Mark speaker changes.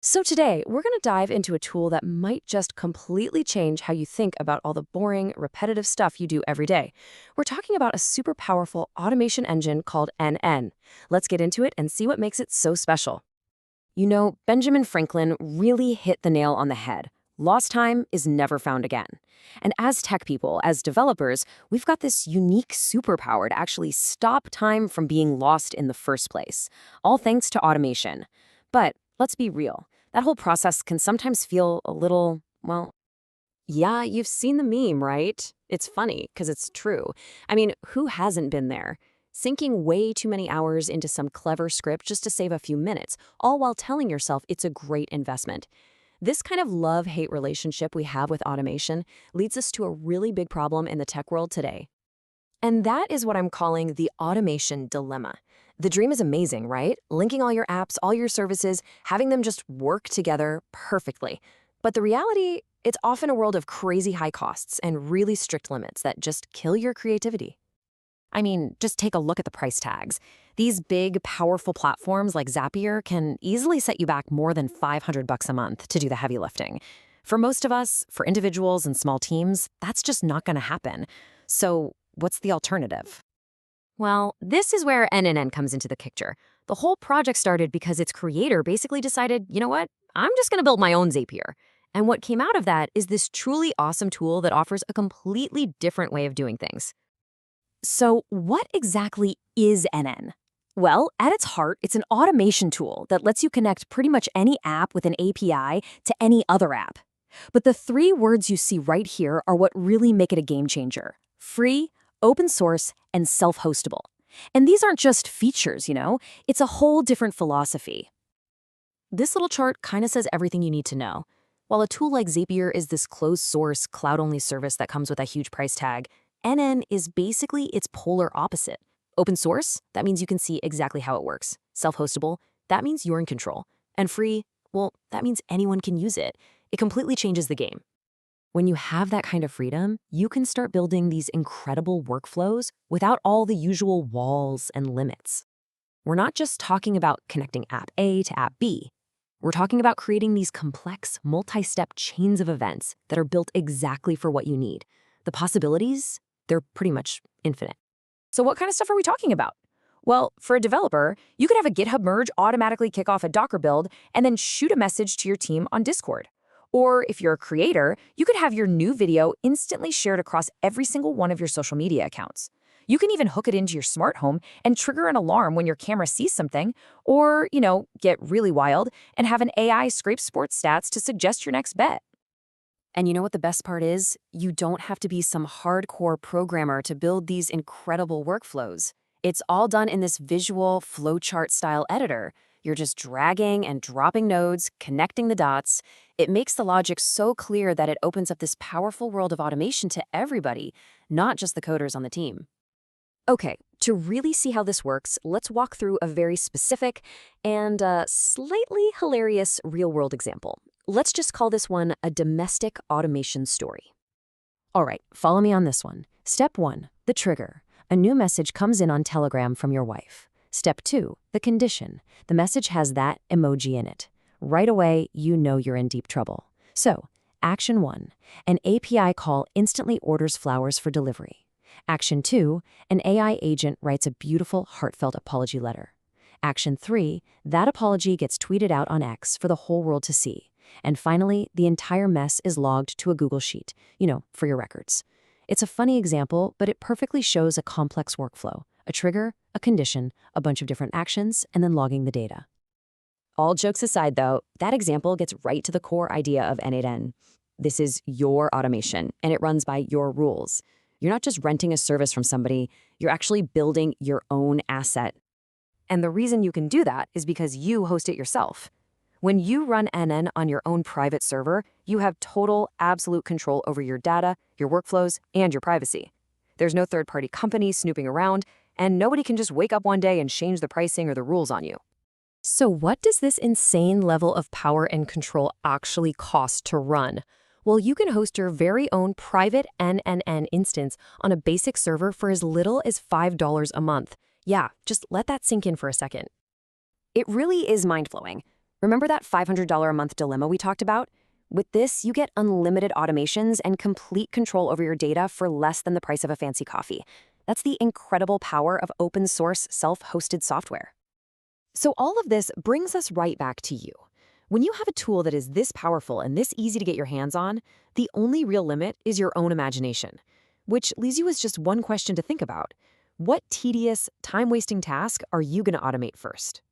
Speaker 1: So today, we're going to dive into a tool that might just completely change how you think about all the boring, repetitive stuff you do every day. We're talking about a super powerful automation engine called n8n. Let's get into it and see what makes it so special. You know, Benjamin Franklin really hit the nail on the head. Lost time is never found again. And as tech people, as developers, we've got this unique superpower to actually stop time from being lost in the first place, all thanks to automation. But let's be real. That whole process can sometimes feel a little, well, yeah, you've seen the meme, right? It's funny because it's true. I mean, who hasn't been there? Sinking way too many hours into some clever script just to save a few minutes, all while telling yourself it's a great investment. This kind of love-hate relationship we have with automation leads us to a really big problem in the tech world today. And that is what I'm calling the automation dilemma. The dream is amazing, right? Linking all your apps, all your services, having them just work together perfectly. But the reality, it's often a world of crazy high costs and really strict limits that just kill your creativity. I mean, just take a look at the price tags. These big, powerful platforms like Zapier can easily set you back more than $500 a month to do the heavy lifting. For most of us, for individuals and small teams, that's just not going to happen. So what's the alternative? Well, this is where n8n comes into the picture. The whole project started because its creator basically decided, you know what, I'm just going to build my own Zapier. And what came out of that is this truly awesome tool that offers a completely different way of doing things. So what exactly is n8n? Well, at its heart, it's an automation tool that lets you connect pretty much any app with an API to any other app. But the three words you see right here are what really make it a game changer: free, open source, and self-hostable. And these aren't just features, it's a whole different philosophy. This little chart kind of says everything you need to know. While a tool like Zapier is this closed-source, cloud-only service that comes with a huge price tag, n8n is basically its polar opposite. Open source, that means you can see exactly how it works. Self-hostable, that means you're in control. And free, well, that means anyone can use it. It completely changes the game. When you have that kind of freedom, you can start building these incredible workflows without all the usual walls and limits. We're not just talking about connecting app A to app B. We're talking about creating these complex, multi-step chains of events that are built exactly for what you need. The possibilities, they're pretty much infinite. So what kind of stuff are we talking about? Well, for a developer, you could have a GitHub merge automatically kick off a Docker build and then shoot a message to your team on Discord. Or if you're a creator, you could have your new video instantly shared across every single one of your social media accounts. You can even hook it into your smart home and trigger an alarm when your camera sees something, or, get really wild and have an AI scrape sports stats to suggest your next bet. And you know what the best part is? You don't have to be some hardcore programmer to build these incredible workflows. It's all done in this visual flowchart style editor. You're just dragging and dropping nodes, connecting the dots. It makes the logic so clear that it opens up this powerful world of automation to everybody, not just the coders on the team. Okay, to really see how this works, let's walk through a very specific and slightly hilarious real-world example. Let's just call this one a domestic automation story. All right, follow me on this one. Step 1, the trigger. A new message comes in on Telegram from your wife. Step 2, the condition. The message has that emoji in it. Right away, you know you're in deep trouble. So, action 1, an API call instantly orders flowers for delivery. Action 2, an AI agent writes a beautiful, heartfelt apology letter. Action 3, that apology gets tweeted out on X for the whole world to see. And finally, the entire mess is logged to a Google Sheet, for your records. It's a funny example, but it perfectly shows a complex workflow. A trigger, a condition, a bunch of different actions, and then logging the data. All jokes aside, though, that example gets right to the core idea of n8n. This is your automation, and it runs by your rules. You're not just renting a service from somebody, you're actually building your own asset. And the reason you can do that is because you host it yourself. When you run n8n on your own private server, you have total, absolute control over your data, your workflows, and your privacy. There's no third-party company snooping around, and nobody can just wake up one day and change the pricing or the rules on you. So what does this insane level of power and control actually cost to run? Well, you can host your very own private n8n instance on a basic server for as little as $5 a month. Yeah, just let that sink in for a second. It really is mind-blowing. Remember that $500 a month dilemma we talked about? With this, you get unlimited automations and complete control over your data for less than the price of a fancy coffee. That's the incredible power of open source, self-hosted software. So all of this brings us right back to you. When you have a tool that is this powerful and this easy to get your hands on, the only real limit is your own imagination. Which leaves you with just one question to think about. What tedious, time-wasting task are you going to automate first?